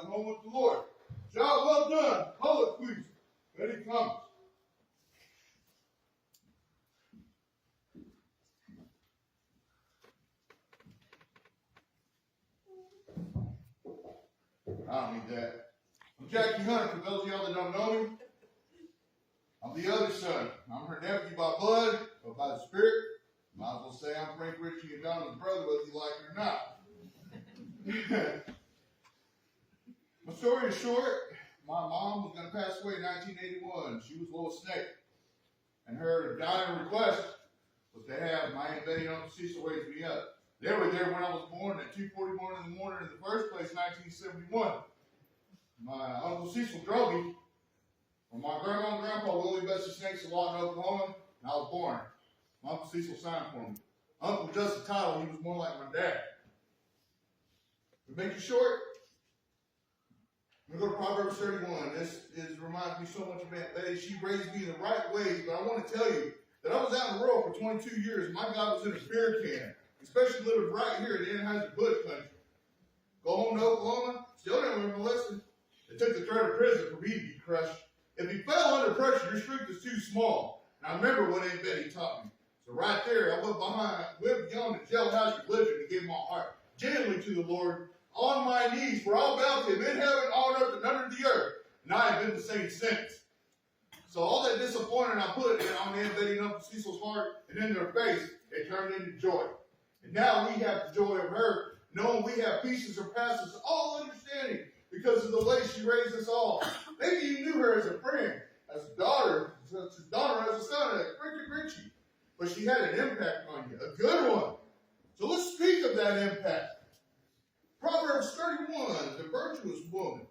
gone home with the Lord. Job well done. Call it, please. Betty comes. I don't need that. I'm Jackie Hunter, for those of y'all that don't know me. I'm the other son. I'm her nephew by blood, but by the spirit. Might as well say I'm Frank Ritchie and Donna's brother, whether you like it or not. My story is short. My mom was going to pass away in 1981. She was Lois Snake. And her dying request was to have my Aunt Betty and Uncle Cecil raise me up. They were there when I was born at 2:41 in the morning in the first place, 1971. My Uncle Cecil drove me from my grandma and grandpa, Willie Bessie Snakes, in Lawton, Oklahoma, and I was born. My Uncle Cecil signed for me. Uncle was just a title. He was more like my dad. To make it short, I'm going to go to Proverbs 31. This reminds me so much of Aunt Betty. She raised me in the right ways, but I want to tell you that I was out in the world for 22 years. My God was in a beer can, especially living right here in Anheuser-Busch country. Go home to Oklahoma, still didn't learn a lesson. It took the threat of prison for me to be crushed. If you fell under pressure, your strength is too small. And I remember what Aunt Betty taught me. So right there, I went beyond the jailhouse religion and gave my heart genuinely to the Lord on my knees, for all bound to him in heaven, on earth, and under the earth. And I have been the same since. So all that disappointment I put on Aunt Betty and Uncle Cecil's heart and in their face, it turned into joy. And now we have the joy of her, knowing we have peace that surpasses all understanding because of the way she raised us all. Maybe you knew her as a friend, as a daughter, as a son, as Frankie Ritchie. But she had an impact on you, a good one. So let's speak of that impact. Proverbs 31, the virtuous woman.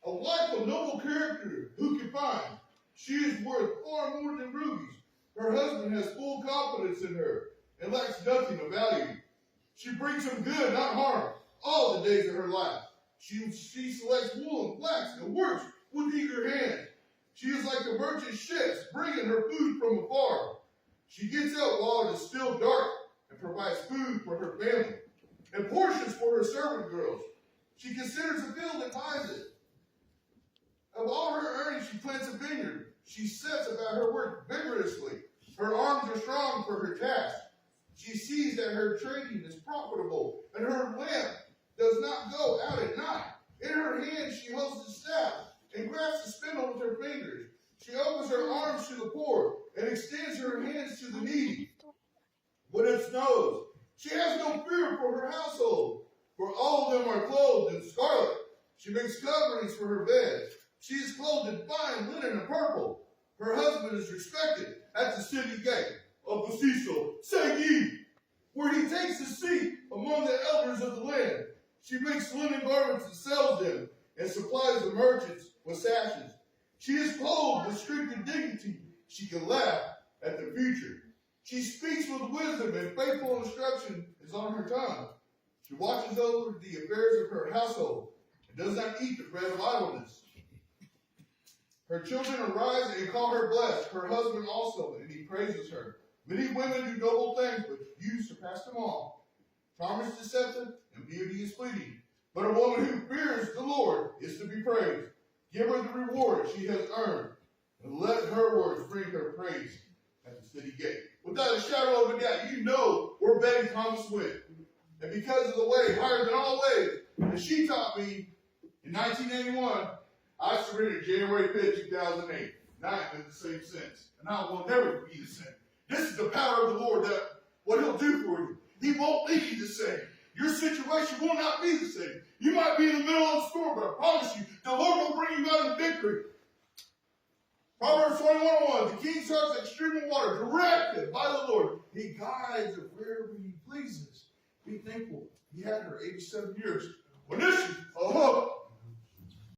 A wife of noble character, who can find? She is worth far more than rubies. Her husband has full confidence in her and lacks nothing of value. She brings him good, not harm, all the days of her life. She selects wool and flax and works with eager hands. She is like the merchant ships, bringing her food from afar. She gets up while it is still dark and provides food for her family and portions for her servant girls. She considers a field and buys it. Of all her earnings, she plants a vineyard. She sets about her work vigorously. Her arms are strong for her task. She sees that her trading is profitable, and her lamp does not go out at night. In her hand she holds the staff and grasps the spindle with her fingers. She opens her arms to the poor and extends her hands to the needy. When it snows, she has no fear for her household, for all of them are clothed in scarlet. She makes coverings for her bed. She is clothed in fine linen and purple. Her husband is respected at the city gate of the Cecil, say ye, where he takes his seat among the elders of the land. She makes linen garments and sells them, and supplies the merchants with sashes. She is clothed with strength and dignity. She can laugh at the future. She speaks with wisdom, and faithful instruction is on her tongue. She watches over the affairs of her household, and does not eat the bread of idleness. Her children arise and call her blessed, her husband also, and he praises her. Many women do noble things, but you surpass them all. Charm is deceptive, and beauty is fleeting. But a woman who fears the Lord is to be praised. Give her the reward she has earned, and let her words bring her praise at the city gate. Without a shadow of a doubt, you know where Betty Thomas went. And because of the way, higher than all ways, that she taught me in 1981, I surrendered January 5th, 2008. And I have been the same since. And I will never be the same. This is the power of the Lord, that what he'll do for you. He won't leave you the same. Your situation will not be the same. You might be in the middle of a storm, but I promise you, the Lord will bring you out in victory. Proverbs 21:1, the king's heart is like streaming water, directed by the Lord. He guides it wherever he pleases. Be thankful. He had her 87 years. When this,